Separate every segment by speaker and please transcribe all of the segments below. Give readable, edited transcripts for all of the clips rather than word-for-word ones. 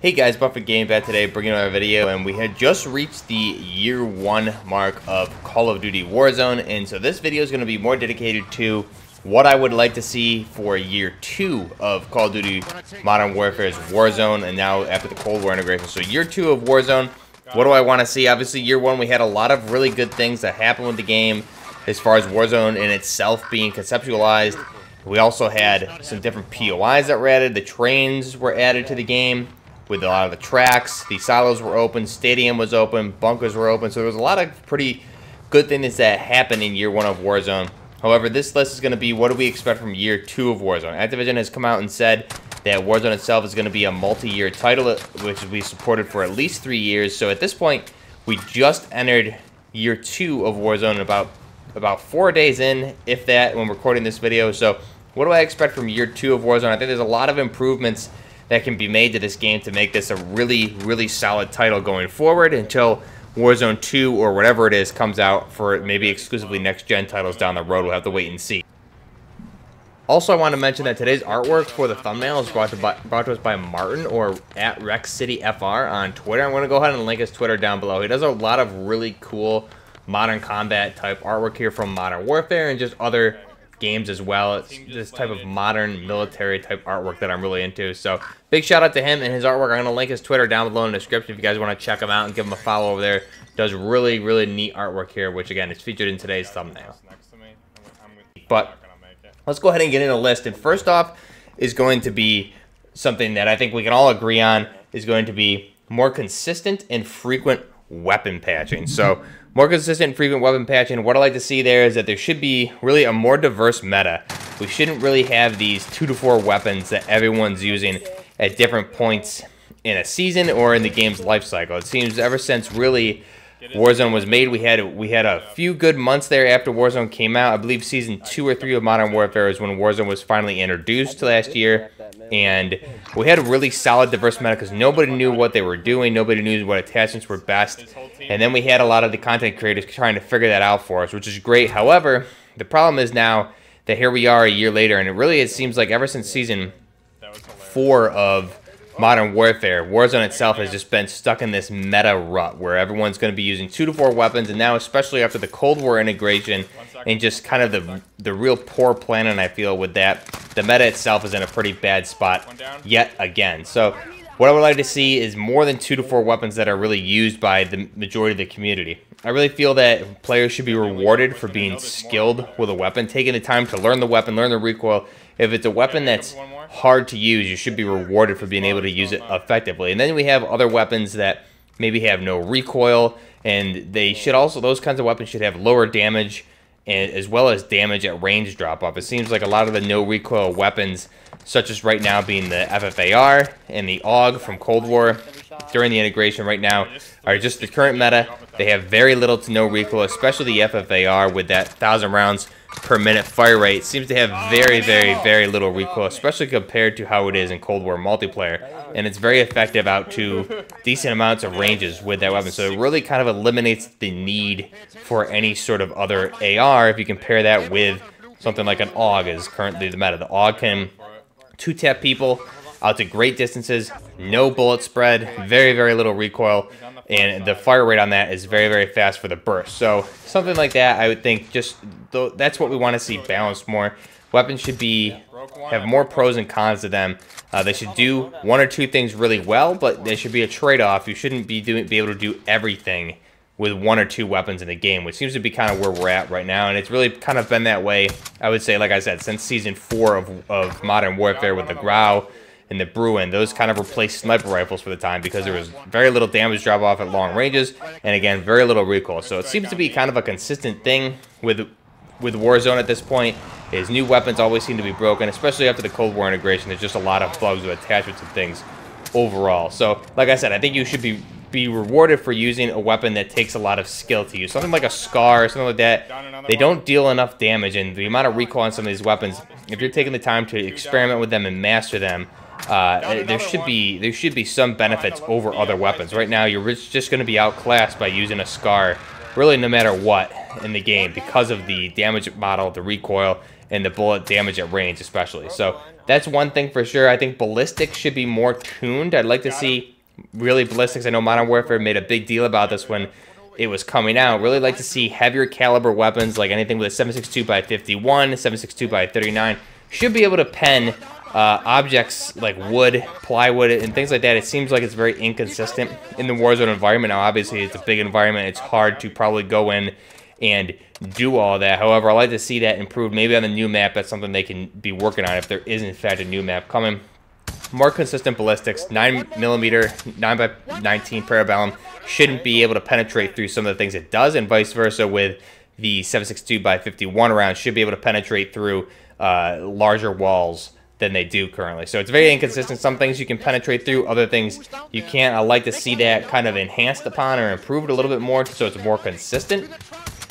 Speaker 1: Hey guys, Buffett Game back today, bringing another video, and we had just reached the year 1 mark of Call of Duty Warzone, and so this video is going to be more dedicated to what I would like to see for year 2 of Call of Duty Modern Warfare's Warzone, and now after the Cold War integration. So year 2 of Warzone, what do I want to see? Obviously, year 1 we had a lot of really good things that happened with the game as far as Warzone in itself being conceptualized. We also had some different POIs that were added. The trains were added to the game with a lot of the tracks. The silos were open, stadium was open, bunkers were open. So there was a lot of pretty good things that happened in year 1 of Warzone. However, this list is going to be what do we expect from year 2 of Warzone. Activision has come out and said that Warzone itself is going to be a multi-year title, which will be supported for at least 3 years. So at this point, we just entered year 2 of Warzone about 4 days in, if that, when recording this video. So what do I expect from year 2 of Warzone? I think there's a lot of improvements that can be made to this game to make this a really solid title going forward until Warzone 2 or whatever it is comes out for maybe exclusively next-gen titles down the road. We'll have to wait and see. Also, I want to mention that today's artwork for the thumbnail is brought to us by Martin, or at RexCityFR on Twitter. I'm going to go ahead and link his Twitter down below. He does a lot of really cool modern combat type artwork here from Modern Warfare and just other games as well. It's this type of modern military type artwork that I'm really into. So big shout out to him and his artwork. I'm going to link his Twitter down below in the description if you guys want to check him out and give him a follow over there. Does really neat artwork here, which again is featured in today's thumbnail. But let's go ahead and get in a list. And first off is going to be something that I think we can all agree on is going to be more consistent and frequent weapon patching. So more consistent and frequent weapon patching. What I like to see there is that there should be really a more diverse meta. We shouldn't really have these 2 to 4 weapons that everyone's using at different points in a season or in the game's life cycle. It seems ever since really Warzone was made, we had a few good months there after Warzone came out. I believe season 2 or 3 of Modern Warfare is when Warzone was finally introduced last year, and we had a really solid diverse meta because nobody knew what they were doing, nobody knew what attachments were best, and then we had a lot of the content creators trying to figure that out for us, which is great. However, the problem is now that here we are a year later, and it seems like ever since season 4 of Modern Warfare, Warzone itself has just been stuck in this meta rut where everyone's going to be using 2 to 4 weapons, and now especially after the Cold War integration and just kind of the real poor planning, I feel, with that, the meta itself is in a pretty bad spot yet again. So what I would like to see is more than 2 to 4 weapons that are really used by the majority of the community. I really feel that players should be rewarded for being skilled with a weapon, taking the time to learn the weapon, learn the recoil. If it's a weapon that's hard to use, you should be rewarded for being able to use it effectively. And then we have other weapons that maybe have no recoil, and they should also, those kinds of weapons should have lower damage and as well as damage at range drop-off. It seems like a lot of the no recoil weapons, such as right now being the FFAR and the AUG from Cold War during the integration right now, are just the current meta. They have very little to no recoil, especially the FFAR with that 1,000 rounds per minute fire rate. It seems to have very little recoil, especially compared to how it is in Cold War multiplayer. And it's very effective out to decent amounts of ranges with that weapon. So it really kind of eliminates the need for any sort of other AR if you compare that with something like an AUG is currently the meta. The AUG can 2-tap people out to great distances, no bullet spread, very little recoil, and the fire rate on that is very fast for the burst. So something like that, I would think, just that's what we want to see balanced more. Weapons should have more pros and cons to them. They should do 1 or 2 things really well, but there should be a trade-off. You shouldn't be able to do everything with 1 or 2 weapons in the game, which seems to be kind of where we're at right now, and it's really kind of been that way, I would say, like I said, since season 4 of Modern Warfare with the Grau and the Bruin. Those kind of replaced sniper rifles for the time because there was very little damage drop off at long ranges, and again, very little recoil. So it seems to be kind of a consistent thing with Warzone at this point, is new weapons always seem to be broken, especially after the Cold War integration. There's just a lot of bugs with attachments and things overall. So like I said, I think you should be rewarded for using a weapon that takes a lot of skill to use. Something like a SCAR or something like that, they don't deal enough damage, and the amount of recoil on some of these weapons, if you're taking the time to experiment with them and master them, there should be some benefits over other weapons. Right now, you're just going to be outclassed by using a SCAR, really no matter what in the game, because of the damage model, the recoil, and the bullet damage at range especially. So that's one thing for sure. I think ballistics should be more tuned. I'd like to see really ballistics. I know Modern Warfare made a big deal about this when it was coming out. Really like to see heavier caliber weapons, like anything with a 7.62 by 51, 7.62 by 39, should be able to pen objects like wood, plywood, and things like that. It seems like it's very inconsistent in the Warzone environment. Now, obviously, it's a big environment. It's hard to probably go in and do all that. However, I like to see that improved. Maybe on the new map, that's something they can be working on if there is, in fact, a new map coming. More consistent ballistics, 9mm, 9x19 Parabellum shouldn't be able to penetrate through some of the things it does, and vice versa with the 7.62 by 51 round should be able to penetrate through larger walls than they do currently. So it's very inconsistent. Some things you can penetrate through, other things you can't. I like to see that kind of enhanced upon or improved a little bit more so it's more consistent.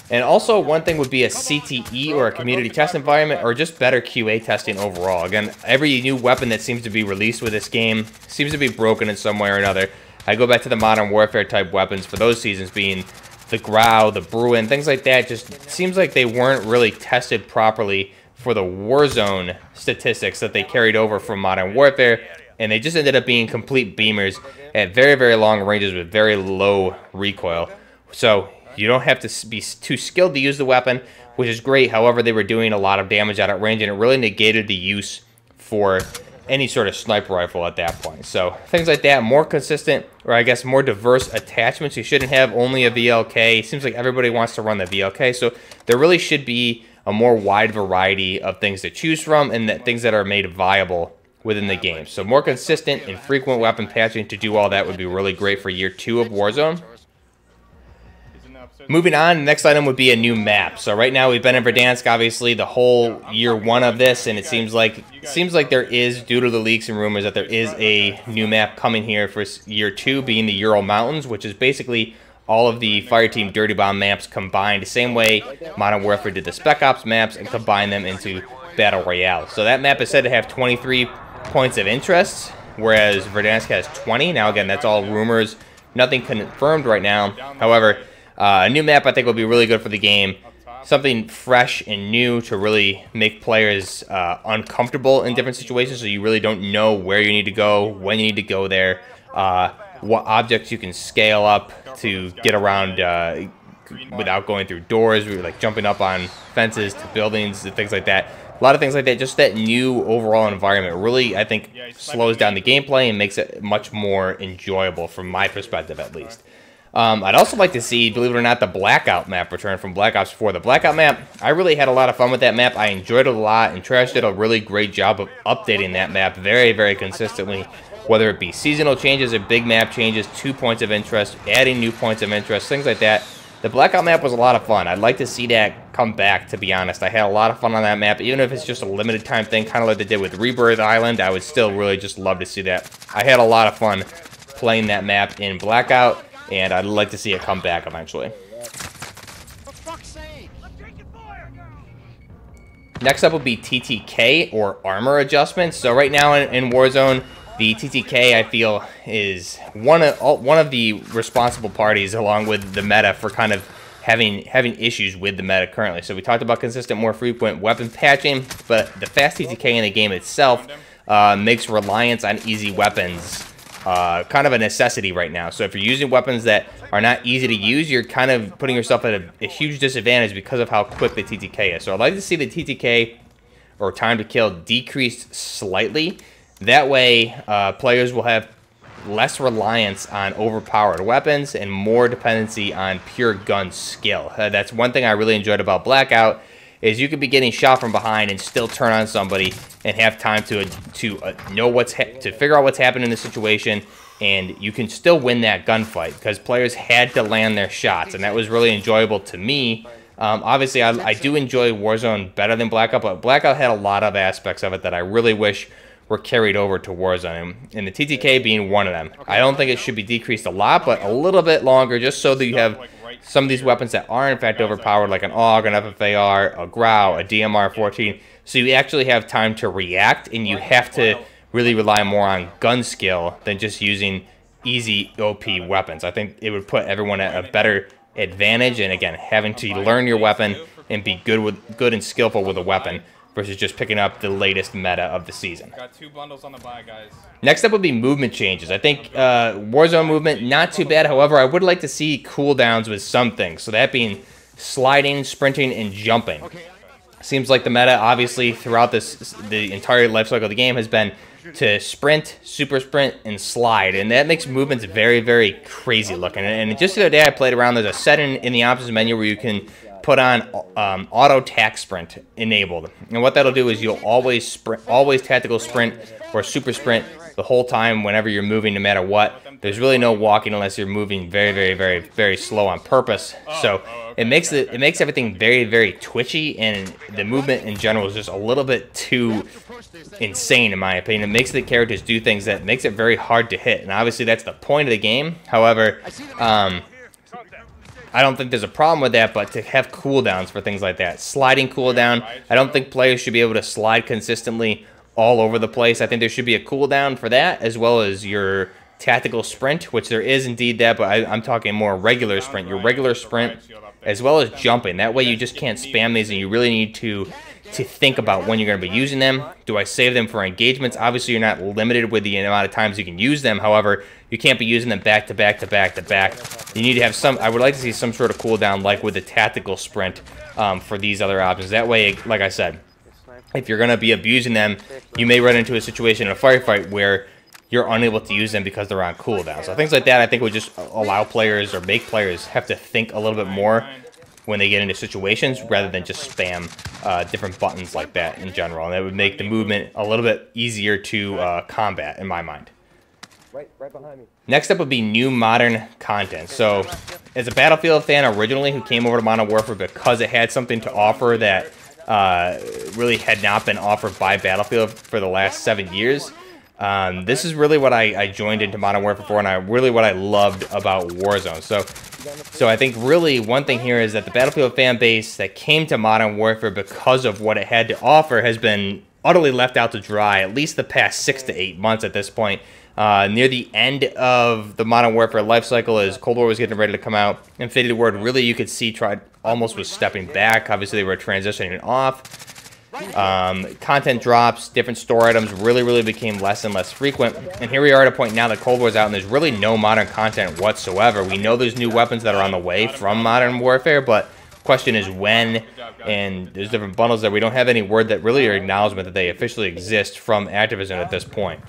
Speaker 1: And also, one thing would be a CTE or a community test environment, or just better QA testing overall. Again, every new weapon that seems to be released with this game seems to be broken in some way or another. I go back to the Modern Warfare type weapons for those seasons being the Grau, the Bruin, things like that. Just seems like they weren't really tested properly for the Warzone statistics that they carried over from Modern Warfare, and they just ended up being complete beamers at very, very long ranges with very low recoil. So you don't have to be too skilled to use the weapon, which is great. However, they were doing a lot of damage out at range, and it really negated the use for any sort of sniper rifle at that point. So things like that, more consistent, or I guess more diverse attachments. You shouldn't have only a VLK. It seems like everybody wants to run the VLK, so there really should be a more wide variety of things to choose from, and things that are made viable within the game. So more consistent and frequent weapon patching to do all that would be really great for year 2 of Warzone. Moving on, the next item would be a new map. So right now we've been in Verdansk, obviously, the whole year 1 of this, and it seems like there is, due to the leaks and rumors, that there is a new map coming here for year 2, being the Ural Mountains, which is basically all of the Fireteam Dirty Bomb maps combined, the same way Modern Warfare did the Spec Ops maps and combined them into Battle Royale. So that map is said to have 23 points of interest, whereas Verdansk has 20. Now, again, that's all rumors, nothing confirmed right now. However, a new map I think will be really good for the game. Something fresh and new to really make players uncomfortable in different situations, so you really don't know where you need to go, when you need to go there, what objects you can scale up to get around without going through doors, like jumping up on fences to buildings and things like that. A lot of things like that. Just that new overall environment really, I think, slows down the gameplay and makes it much more enjoyable from my perspective, at least. I'd also like to see, believe it or not, the Blackout map return from Black Ops 4. The Blackout map, I really had a lot of fun with that map. I enjoyed it a lot, and Trash did a really great job of updating that map very, very consistently, whether it be seasonal changes or big map changes, 2 points of interest, adding new points of interest, things like that. The Blackout map was a lot of fun. I'd like to see that come back, to be honest. I had a lot of fun on that map, even if it's just a limited time thing, kind of like they did with Rebirth Island. I would still really just love to see that. I had a lot of fun playing that map in Blackout, and I'd like to see it come back eventually. Next up will be TTK, or armor adjustments. So right now in Warzone, the TTK, I feel, is one of the responsible parties, along with the meta, for kind of having issues with the meta currently. So we talked about consistent, more frequent weapon patching, but the fast TTK in the game itself makes reliance on easy weapons kind of a necessity right now. So if you're using weapons that are not easy to use, you're kind of putting yourself at a huge disadvantage because of how quick the TTK is. So I'd like to see the TTK, or time to kill, decreased slightly. That way, players will have less reliance on overpowered weapons and more dependency on pure gun skill. That's one thing I really enjoyed about Blackout, is you could be getting shot from behind and still turn on somebody and have time to know to figure out what's happening in the situation, and you can still win that gunfight because players had to land their shots, and that was really enjoyable to me. Obviously, I do enjoy Warzone better than Blackout, but Blackout had a lot of aspects of it that I really wish were carried over to Warzone, and the TTK being one of them. I don't think it should be decreased a lot, but a little bit longer, just so that you have some of these weapons that are in fact overpowered, like an AUG, an FFAR, a Grau, a DMR-14, so you actually have time to react, and you have to really rely more on gun skill than just using easy OP weapons. I think it would put everyone at a better advantage, and again, having to learn your weapon and be good and skillful with a weapon versus just picking up the latest meta of the season.
Speaker 2: Got 2 bundles on the buy, guys.
Speaker 1: Next up would be movement changes. I think Warzone movement, not too bad. However, I would like to see cooldowns with some things. So that being sliding, sprinting, and jumping. Seems like the meta, obviously, throughout the entire life cycle of the game has been to sprint, super sprint, and slide. And that makes movements very, very crazy looking. And just the other day I played around, there's a setting in the options menu where you can put on auto tack sprint enabled, and what that'll do is you'll always tactical sprint or super sprint the whole time whenever you're moving, no matter what. There's really no walking unless you're moving very, very, very, very slow on purpose. So it makes everything very, very twitchy, and the movement in general is just a little bit too insane in my opinion. It makes the characters do things that makes it very hard to hit, and obviously that's the point of the game. However, I don't think there's a problem with that, but to have cooldowns for things like that. Sliding cooldown, I don't think players should be able to slide consistently all over the place. I think there should be a cooldown for that, as well as your tactical sprint, which there is indeed that, but I'm talking more regular sprint. Your regular sprint, as well as jumping. That way you just can't spam these, and you really need to think about when you're going to be using them. Do I save them for engagements? Obviously, you're not limited with the amount of times you can use them. However, you can't be using them back to back to back to back. You need to have some, I would like to see some sort of cooldown like with the tactical sprint for these other options. That way, like I said, if you're going to be abusing them, you may run into a situation in a firefight where you're unable to use them because they're on cooldown. So things like that, I think, would just allow players or make players have to think a little bit more when they get into situations rather than just spam different buttons like that in general. And that would make the movement a little bit easier to combat in my mind.
Speaker 3: Right behind me.
Speaker 1: Next up would be new modern content. So as a Battlefield fan originally who came over to Modern Warfare because it had something to offer that really had not been offered by Battlefield for the last 7 years, this is really what I joined into Modern Warfare for, and really what I loved about Warzone. So I think really one thing here is that the Battlefield fan base that came to Modern Warfare because of what it had to offer has been utterly left out to dry, at least the past 6 to 8 months at this point. Near the end of the Modern Warfare life cycle, as Cold War was getting ready to come out, Infinity Ward really you could see almost was stepping back. Obviously they were transitioning off. Content drops, different store items really became less and less frequent. And here we are at a point now that Cold War's out and there's really no modern content whatsoever. We know there's new weapons that are on the way from Modern Warfare, but the question is when, and there's different bundles that we don't have any word that really are acknowledgement that they officially exist from Activision at this point.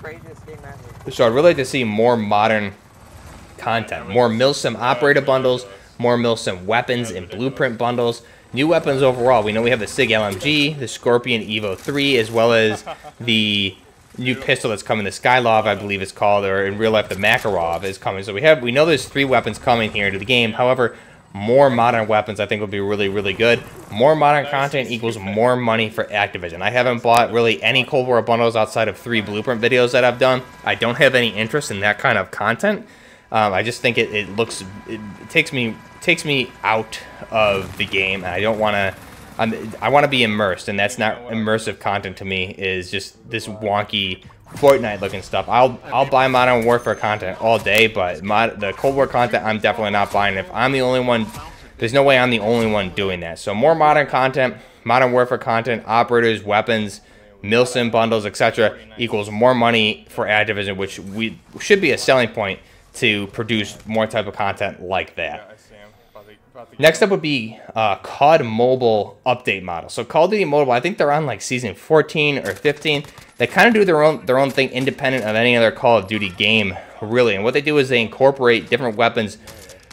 Speaker 1: So I'd really like to see more modern content, more Milsim operator bundles, more Milsim weapons and blueprint bundles. New weapons overall. We know we have the SIG LMG, the Scorpion Evo 3, as well as the new pistol that's coming, the Skylov, I believe it's called, or in real life the Makarov is coming. So we know there's 3 weapons coming here into the game. However, more modern weapons I think would be really good. More modern content equals more money for Activision. I haven't bought really any Cold War bundles outside of 3 blueprint videos that I've done. I don't have any interest in that kind of content. I just think it takes me out of the game, and I don't want to. I want to be immersed, and that's not immersive content to me. Is just this wonky Fortnite looking stuff. I'll buy Modern Warfare content all day, but the Cold War content I'm definitely not buying. If I'm the only one, there's no way I'm the only one doing that. So more modern content, Modern Warfare content, operators, weapons, Milsim bundles, etc. equals more money for Activision, which should be a selling point to produce more type of content like that. Next up would be COD Mobile update model. So Call of Duty Mobile, I think they're on like season 14 or 15. They kind of do their own thing independent of any other Call of Duty game, really. And what they do is they incorporate different weapons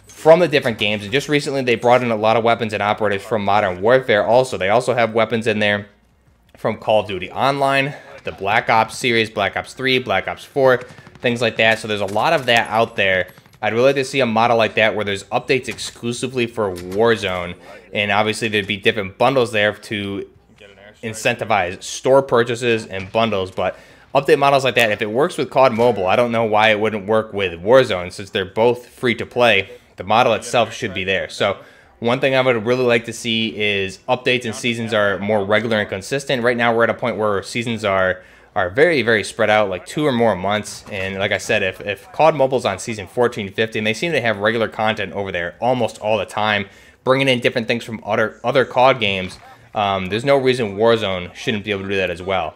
Speaker 1: from the different games. And just recently they brought in a lot of weapons and operators from Modern Warfare also. They also have weapons in there from Call of Duty Online, the Black Ops series, Black Ops 3, Black Ops 4, things like that. So there's a lot of that out there. I'd really like to see a model like that where there's updates exclusively for Warzone, and obviously there'd be different bundles there to incentivize store purchases and bundles. But update models like that, if it works with COD Mobile, I don't know why it wouldn't work with Warzone. Since they're both free to play, the model itself should be there. So one thing I would really like to see is updates and seasons are more regular and consistent. Right now we're at a point where seasons are very spread out, like 2 or more months. And like I said, if COD Mobile's on season 14, 15, they seem to have regular content over there almost all the time, bringing in different things from other COD games. there's no reason Warzone shouldn't be able to do that as well.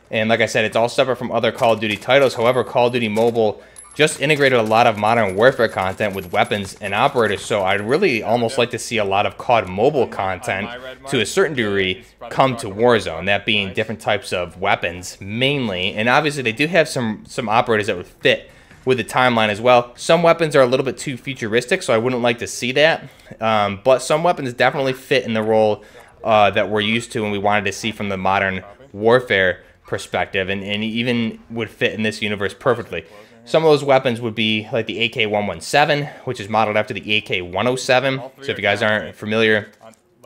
Speaker 1: And like I said, it's all separate from other Call of Duty titles. However, Call of Duty Mobile just integrated a lot of Modern Warfare content with weapons and operators, so I'd really almost like to see a lot of COD Mobile content, to a certain degree, come to Warzone, that being different types of weapons, mainly. And obviously, they do have some operators that would fit with the timeline as well. Some weapons are a little bit too futuristic, so I wouldn't like to see that. But some weapons definitely fit in the role that we're used to and we wanted to see from the Modern Warfare perspective, and even would fit in this universe perfectly. Some of those weapons would be like the AK-117, which is modeled after the AK-107. So if you guys aren't familiar,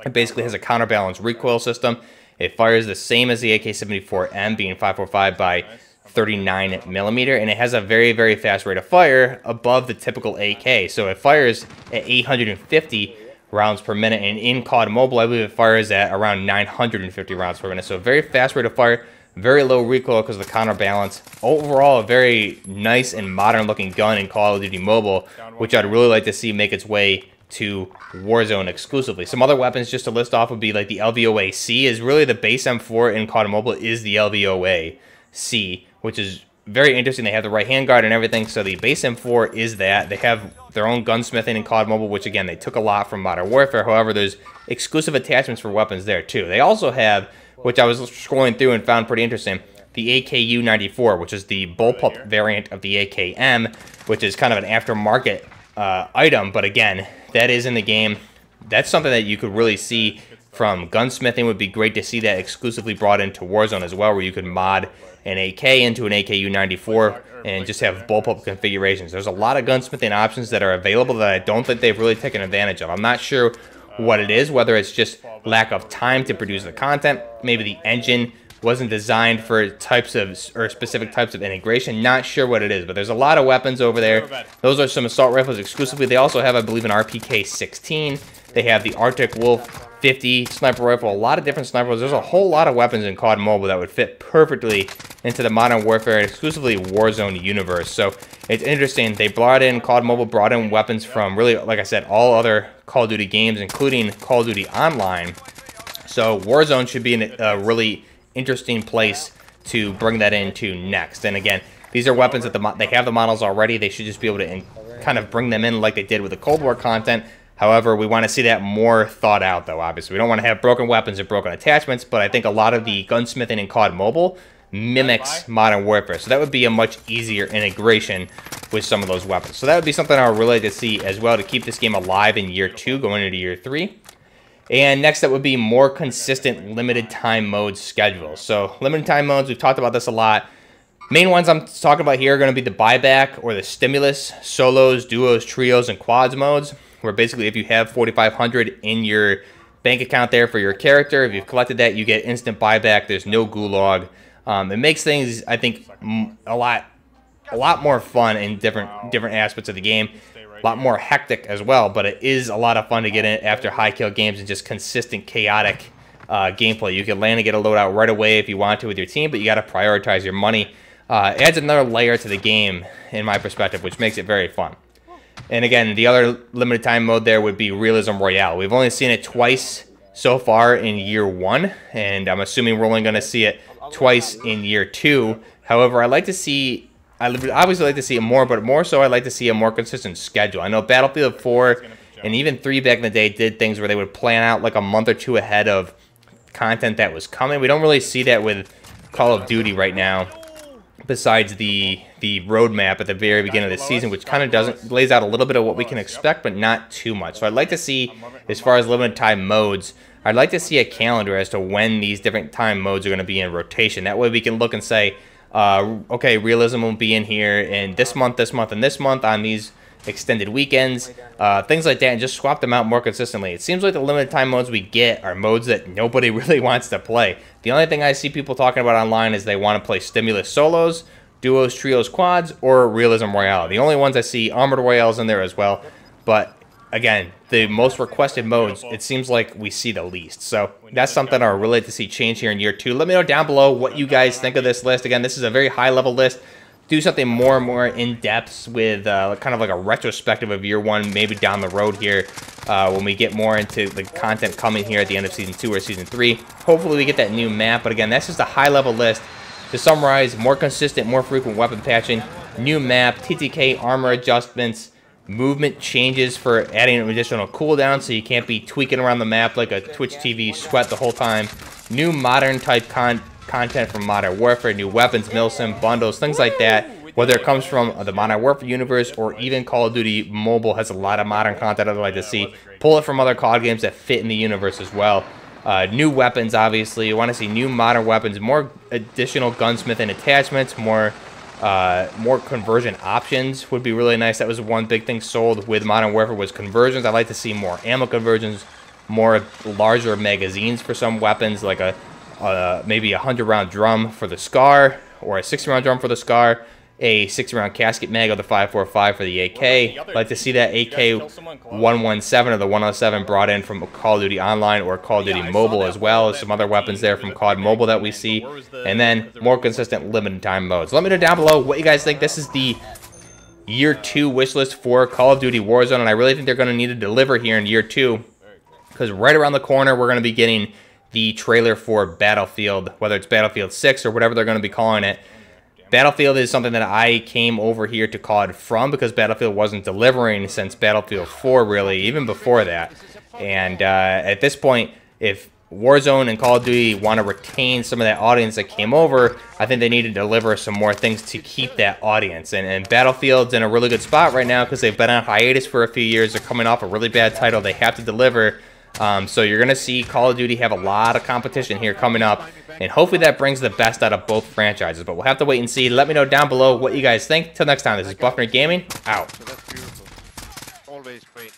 Speaker 1: it basically has a counterbalance recoil system. It fires the same as the AK-74M, being 545 by 39 millimeter, and it has a very, very fast rate of fire above the typical AK. So it fires at 850 rounds per minute, and in COD Mobile, I believe it fires at around 950 rounds per minute. So a very fast rate of fire, very low recoil because of the counterbalance. Overall, a very nice and modern looking gun in Call of Duty Mobile, which I'd really like to see make its way to Warzone exclusively. Some other weapons just to list off would be like the LVOA-C. Is really the base M4 in COD Mobile is the LVOA-C, which is very interesting. They have the right handguard and everything, so the base M4 is that. They have their own gunsmithing in COD Mobile, which again, they took a lot from Modern Warfare. However, there's exclusive attachments for weapons there too. They also have, which I was scrolling through and found pretty interesting, the AKU-94, which is the bullpup variant of the AKM, which is kind of an aftermarket item, but again, that is in the game. That's something that you could really see from gunsmithing. Would be great to see that exclusively brought into Warzone as well, where you could mod an AK into an AKU-94 and just have bullpup configurations. There's a lot of gunsmithing options that are available that I don't think they've really taken advantage of. I'm not sure what it is, whether it's just lack of time to produce the content, maybe the engine wasn't designed for types of or specific types of integration. Not sure what it is, but there's a lot of weapons over there. Those are some assault rifles exclusively. They also have, I believe, an RPK-16. They have the Arctic Wolf 50 sniper rifle, a lot of different snipers. There's a whole lot of weapons in COD Mobile that would fit perfectly into the Modern Warfare exclusively Warzone universe. So it's interesting. They COD Mobile brought in weapons from really, like I said, all other Call of Duty games, including Call of Duty Online. So Warzone should be a really interesting place to bring that into next. And again, these are weapons that they have the models already. They should just be able to kind of bring them in like they did with the Cold War content. However, we want to see that more thought out, though, obviously. We don't want to have broken weapons and broken attachments, but I think a lot of the gunsmithing in COD Mobile mimics Modern Warfare. So that would be a much easier integration with some of those weapons. So that would be something I would really like to see as well to keep this game alive in Year 2 going into Year 3. And next up would be more consistent limited time mode schedules. So limited time modes, we've talked about this a lot. Main ones I'm talking about here are going to be the buyback or the stimulus, solos, duos, trios, and quads modes, where basically if you have 4,500 in your bank account there for your character, if you've collected that, you get instant buyback. There's no gulag. It makes things, I think, a lot more fun in different aspects of the game. A lot more hectic as well, but it is a lot of fun to get in after high kill games and just consistent chaotic gameplay. You can land and get a loadout right away if you want to with your team, but you got to prioritize your money. It adds another layer to the game, in my perspective, which makes it very fun. And again, the other limited time mode there would be Realism Royale. We've only seen it twice so far in Year 1, and I'm assuming we're only going to see it twice in Year 2. However, I obviously like to see it more, but more so I'd like to see a more consistent schedule. I know Battlefield 4 and even 3 back in the day did things where they would plan out like a month or two ahead of content that was coming. We don't really see that with Call of Duty right now, besides the roadmap at the very beginning of the season, which kind of lays out a little bit of what we can expect, but not too much. So I'd like to see, as far as limited time modes, I'd like to see a calendar as to when these different time modes are going to be in rotation. That way we can look and say, okay, realism will be in here in this month, and this month on these extended weekends, things like that, and just swap them out more consistently. It seems like the limited time modes we get are modes that nobody really wants to play. The only thing I see people talking about online is they want to play Stimulus solos, duos, trios, quads, or Realism Royale. The only ones I see, Armored Royale's in there as well, but again, the most requested modes, it seems like we see the least. So that's something I would really like to see change here in Year 2. Let me know down below what you guys think of this list. Again, this is a very high-level list. Do something more and more in-depth with kind of like a retrospective of Year 1, maybe down the road here. when we get more into the content coming here at the end of Season 2 or Season 3. Hopefully we get that new map, but again, that's just a high-level list. To summarize, more consistent, more frequent weapon patching, new map, TTK armor adjustments, movement changes for adding an additional cooldown so you can't be tweaking around the map like a Twitch TV sweat the whole time, new modern type content from Modern Warfare, new weapons, milsim, bundles, things like that. Whether it comes from the Modern Warfare universe or even Call of Duty Mobile has a lot of modern content I'd like to see. Pull it from other COD games that fit in the universe as well. New weapons, obviously. You want to see new modern weapons, more additional gunsmithing attachments, more conversion options would be really nice. That was one big thing sold with Modern Warfare was conversions. I'd like to see more ammo conversions, more larger magazines for some weapons, like maybe a 100-round drum for the SCAR or a 60-round drum for the SCAR, a 60-round casket mag of the 5.45 for the AK. I'd like to see that AK-117 or the 107 brought in from Call of Duty Online or Call of Duty Mobile as well as some other weapons there from COD Mobile that we see. And then more consistent limited time modes. Let me know down below what you guys think. This is the Year 2 wish list for Call of Duty Warzone, and I really think they're going to need to deliver here in Year 2 because right around the corner we're going to be getting the trailer for Battlefield, whether it's Battlefield 6 or whatever they're going to be calling it. Battlefield is something that I came over here to COD from because Battlefield wasn't delivering since Battlefield 4, really, even before that. And at this point, if Warzone and Call of Duty want to retain some of that audience that came over, I think they need to deliver some more things to keep that audience. And Battlefield's in a really good spot right now because they've been on hiatus for a few years. They're coming off a really bad title. They have to deliver. So you're going to see Call of Duty have a lot of competition here coming up. And hopefully that brings the best out of both franchises. But we'll have to wait and see. Let me know down below what you guys think. Till next time, this is Buckner Gaming, out.
Speaker 2: So that's beautiful. Always great.